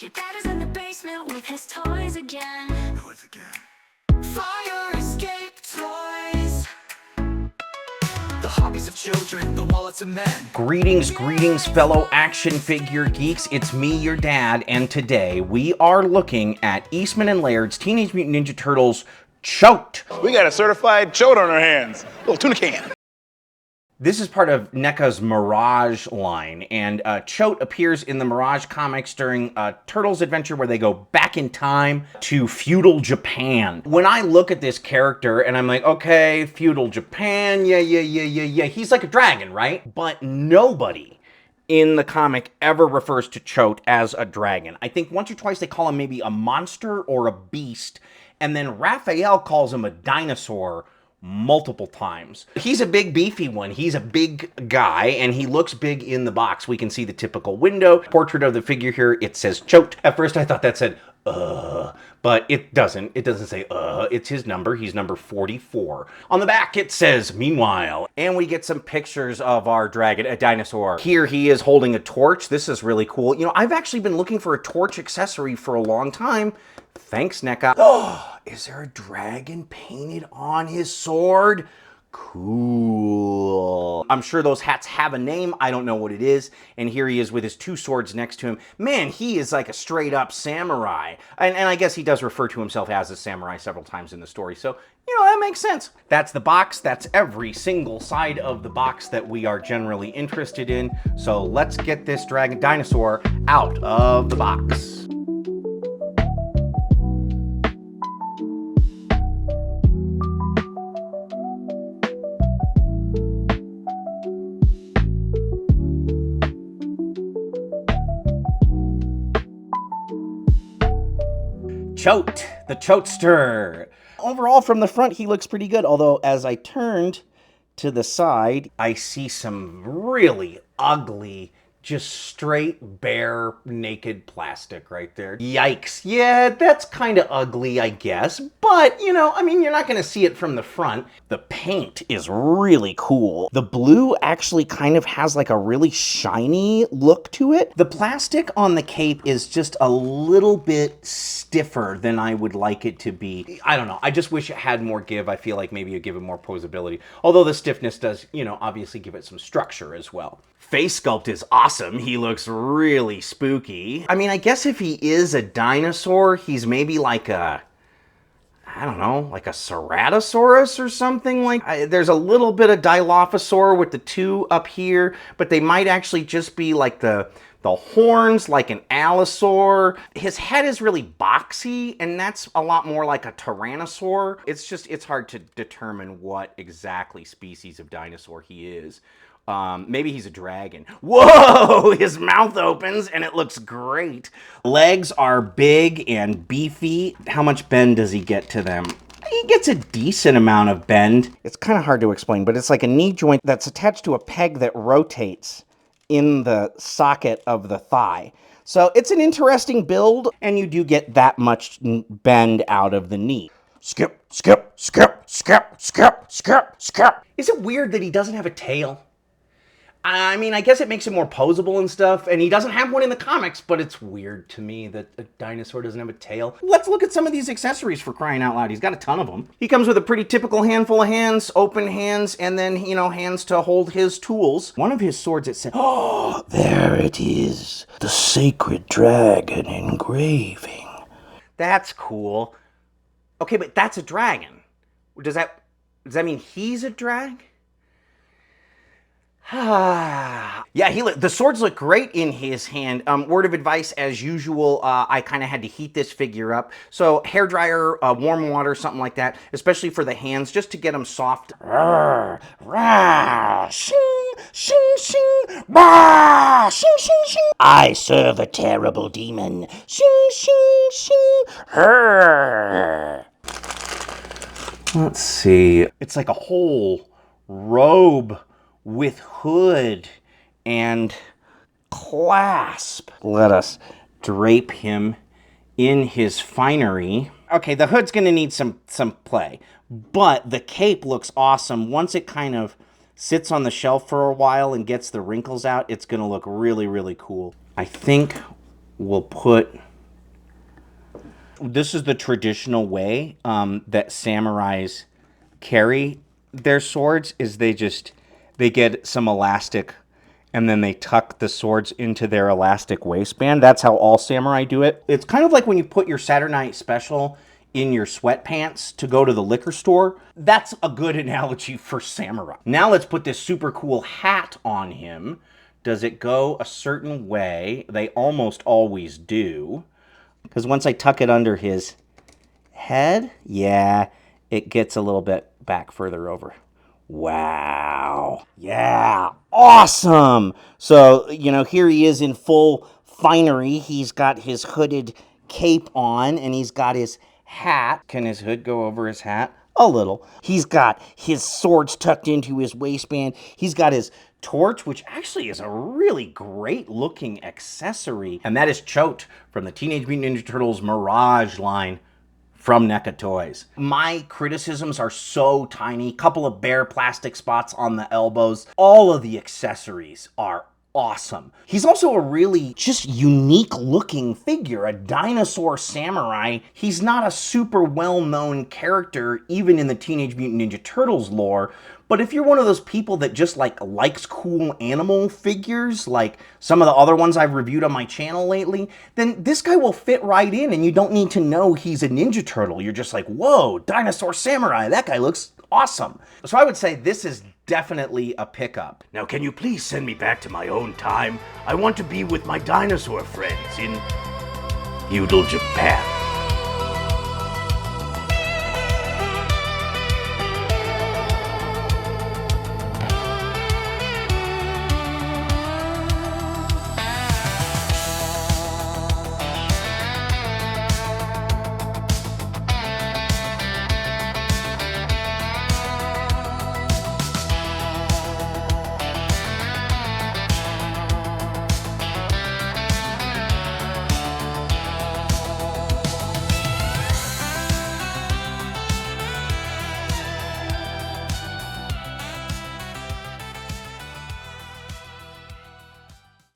Your dad is in the basement with his toys again. Toys again. Fire escape toys. The hobbies of children, the wallets of men. Greetings, fellow action figure geeks. It's me, your dad, and today we are looking at Eastman Laird's Teenage Mutant Ninja Turtles CHOTE. We got a certified CHOTE on our hands. Little tuna can. This is part of NECA's Mirage line, and CHOTE appears in the Mirage comics during a Turtles adventure where they go back in time to feudal Japan. When I look at this character and I'm like, okay, feudal Japan, yeah, he's like a dragon, right? But nobody in the comic ever refers to CHOTE as a dragon. I think once or twice they call him maybe a monster or a beast, and then Raphael calls him a dinosaur multiple times. He's a big beefy one. He's a big guy and he looks big in the box. We can see the typical window portrait of the figure here. It says CHOTE. At first I thought that said but it doesn't. It doesn't say it's his number. He's number 44. On the back it says meanwhile, and we get some pictures of our dragon, a dinosaur. Here he is holding a torch. This is really cool. You know, I've actually been looking for a torch accessory for a long time. Thanks, NECA. Oh, is there a dragon painted on his sword? Cool. I'm sure those hats have a name. I don't know what it is. And here he is with his two swords next to him. Man, he is like a straight up samurai. And I guess he does refer to himself as a samurai several times in the story. So, you know, that makes sense. That's the box. That's every single side of the box that we are generally interested in. So let's get this dragon dinosaur out of the box. CHOTE, the CHOTEster. Overall, from the front, he looks pretty good. Although, as I turned to the side, I see some really ugly, just straight, bare, naked plastic right there. Yikes. Yeah, that's kind of ugly, I guess. But, you know, I mean, you're not going to see it from the front. The paint is really cool. The blue actually kind of has like a really shiny look to it. The plastic on the cape is just a little bit stiffer than I would like it to be. I don't know. I just wish it had more give. I feel like maybe it'd give it more posability. Although the stiffness does, you know, obviously give it some structure as well. Face sculpt is awesome. He looks really spooky. I mean, I guess if he is a dinosaur, he's maybe like a, I don't know, like a Ceratosaurus or something like. There's a little bit of Dilophosaur with the two up here, but they might actually just be like the horns like an Allosaur. His head is really boxy, and that's a lot more like a Tyrannosaur. It's hard to determine what exactly species of dinosaur he is. Maybe he's a dragon. Whoa! His mouth opens and it looks great. Legs are big and beefy. How much bend does he get to them? He gets a decent amount of bend. It's kind of hard to explain, but it's like a knee joint that's attached to a peg that rotates in the socket of the thigh. So it's an interesting build, and you do get that much bend out of the knee. Skip, skip, skip, skip, skip, skip, skip. Is it weird that he doesn't have a tail? I mean, I guess it makes him more posable and stuff, and he doesn't have one in the comics, but it's weird to me that a dinosaur doesn't have a tail. Let's look at some of these accessories, for crying out loud. He's got a ton of them. He comes with a pretty typical handful of hands, open hands, and then, you know, hands to hold his tools. One of his swords, it said, oh, there it is, the sacred dragon engraving. That's cool. Okay, but that's a dragon. Does that mean he's a drag? Yeah, the swords look great in his hand. Word of advice, as usual, I kind of had to heat this figure up. So hairdryer, warm water, something like that, especially for the hands, just to get them soft. Rah, rah, shing, shing, shing, rah, shing, shing, shing. I serve a terrible demon. Shing, shing, shing, her. Let's see. It's like a whole robe with hood and clasp. Let us drape him in his finery. Okay, the hood's gonna need some play, but the cape looks awesome. Once it kind of sits on the shelf for a while and gets the wrinkles out, it's gonna look really, really cool. I think we'll put This is the traditional way that samurais carry their swords, is they get some elastic and then they tuck the swords into their elastic waistband. That's how all samurai do it. It's kind of like when you put your Saturday Night Special in your sweatpants to go to the liquor store. That's a good analogy for samurai. Now let's put this super cool hat on him. Does it go a certain way? They almost always do. Because once I tuck it under his head, yeah, it gets a little bit back further over. Wow. Yeah, awesome. So, you know, here he is in full finery. He's got his hooded cape on and he's got his hat. Can his hood go over his hat? A little. He's got his swords tucked into his waistband. He's got his torch, which actually is a really great looking accessory. And that is CHOTE from the Teenage Mutant Ninja Turtles Mirage line from NECA Toys. My criticisms are so tiny. Couple of bare plastic spots on the elbows. All of the accessories are awesome. He's also a really just unique looking figure, a dinosaur samurai. He's not a super well-known character even in the Teenage Mutant Ninja Turtles lore, but if you're one of those people that just likes cool animal figures, like some of the other ones I've reviewed on my channel lately, then this guy will fit right in and you don't need to know he's a Ninja Turtle. You're just like, whoa, dinosaur samurai, that guy looks awesome. So I would say this is definitely a pickup. Now, can you please send me back to my own time? I want to be with my dinosaur friends in feudal Japan.